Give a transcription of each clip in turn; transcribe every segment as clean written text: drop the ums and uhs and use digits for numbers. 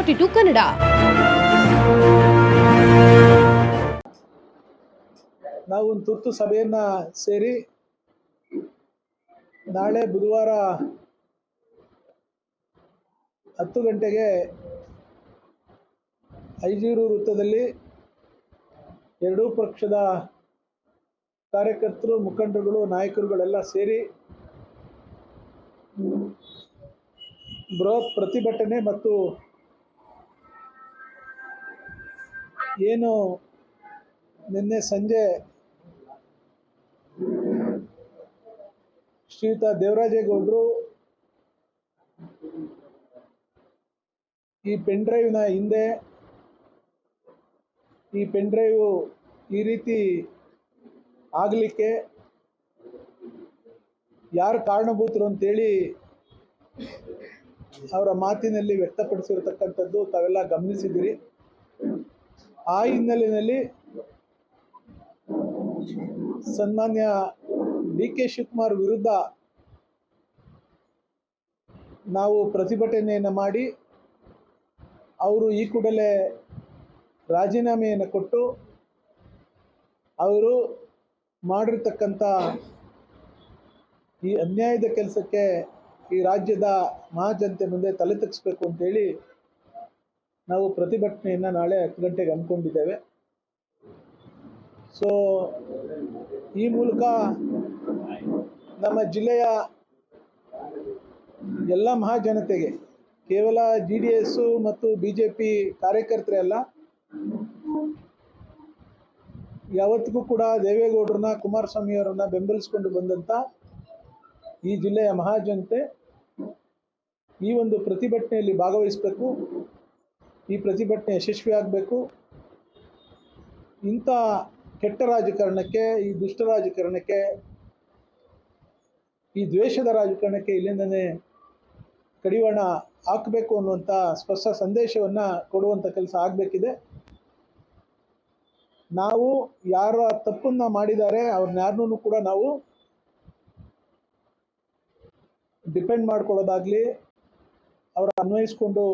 42 ಕನ್ನಡ. ನಾವು ಒಂದು ತುರ್ತು ಸಭೆಯನ್ನ ಸೇರಿ ನಾಳೆ ಬುಧವಾರ 10 ಗಂಟೆಗೆ ಐಜೂರು ವೃತ್ತದಲ್ಲಿ ಎರಡೂ ಪಕ್ಷದ ಕಾರ್ಯಕರ್ತರು, ಮುಖಂಡರುಗಳು, ನಾಯಕರುಗಳೆಲ್ಲ ಸೇರಿ ಬೃಹತ್ ಪ್ರತಿಭಟನೆ ಮತ್ತು ಏನು ನಿನ್ನೆ ಸಂಜೆ ಶ್ರೀಯುತ ದೇವರಾಜೇಗೌಡರು ಈ ಪೆನ್ ಡ್ರೈವ್ನ ಹಿಂದೆ ಈ ಪೆನ್ ಡ್ರೈವ್ ಈ ರೀತಿ ಆಗಲಿಕ್ಕೆ ಯಾರು ಕಾರಣಭೂತರು ಅಂತೇಳಿ ಅವರ ಮಾತಿನಲ್ಲಿ ವ್ಯಕ್ತಪಡಿಸಿರತಕ್ಕಂಥದ್ದು ತಾವೆಲ್ಲ ಗಮನಿಸಿದ್ದೀರಿ. ಆ ಹಿನ್ನೆಲೆಯಲ್ಲಿ ಸನ್ಮಾನ್ಯ ಡಿ ಕೆ ಶಿವಕುಮಾರ್ ವಿರುದ್ಧ ನಾವು ಪ್ರತಿಭಟನೆಯನ್ನು ಮಾಡಿ ಅವರು ಈ ಕೂಡಲೇ ರಾಜೀನಾಮೆಯನ್ನು ಕೊಟ್ಟು ಅವರು ಮಾಡಿರ್ತಕ್ಕಂಥ ಈ ಅನ್ಯಾಯದ ಕೆಲಸಕ್ಕೆ ಈ ರಾಜ್ಯದ ಮಹಾಜನತೆ ಮುಂದೆ ತಲೆ ತಗ್ಗಿಸ್ಬೇಕು ಅಂತೇಳಿ ನಾವು ಪ್ರತಿಭಟನೆಯನ್ನು ನಾಳೆ 10 ಗಂಟೆಗೆ ಹಮ್ಮಿಕೊಂಡಿದ್ದೇವೆ. ಸೊ ಈ ಮೂಲಕ ನಮ್ಮ ಜಿಲ್ಲೆಯ ಎಲ್ಲ ಮಹಾಜನತೆಗೆ, ಕೇವಲ JDS ಮತ್ತು BJP ಕಾರ್ಯಕರ್ತರೇ ಅಲ್ಲ, ಯಾವತ್ತಿಗೂ ಕೂಡ ದೇವೇಗೌಡರನ್ನ, ಕುಮಾರಸ್ವಾಮಿ ಅವರನ್ನ ಬೆಂಬಲಿಸಿಕೊಂಡು ಬಂದಂಥ ಈ ಜಿಲ್ಲೆಯ ಮಹಾಜನತೆ ಈ ಒಂದು ಪ್ರತಿಭಟನೆಯಲ್ಲಿ ಭಾಗವಹಿಸಬೇಕು. ಈ ಪ್ರತಿಭಟನೆ ಯಶಸ್ವಿಯಾಗಬೇಕು. ಇಂಥ ಕೆಟ್ಟ ರಾಜಕಾರಣಕ್ಕೆ, ಈ ದುಷ್ಟ ರಾಜಕಾರಣಕ್ಕೆ, ಈ ದ್ವೇಷದ ರಾಜಕಾರಣಕ್ಕೆ ಇಲ್ಲಿಂದನೇ ಕಡಿವಾಣ ಹಾಕಬೇಕು ಅನ್ನುವಂಥ ಸ್ಪಷ್ಟ ಸಂದೇಶವನ್ನು ಕೊಡುವಂಥ ಕೆಲಸ ಆಗಬೇಕಿದೆ. ನಾವು ಯಾರ ತಪ್ಪನ್ನು ಮಾಡಿದ್ದಾರೆ ಅವ್ರನ್ನ ಯಾರನ್ನೂ ಕೂಡ ನಾವು ಡಿಪೆಂಡ್ ಮಾಡ್ಕೊಳ್ಳೋದಾಗಲಿ, ಅವರ ಅನ್ವಯಿಸ್ಕೊಂಡು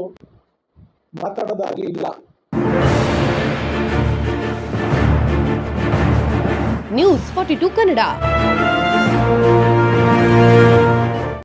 ಮಾತಾಡೋದಾಗಲಿ ಇಲ್ಲ. ನ್ಯೂಸ್ 42 ಕನ್ನಡ.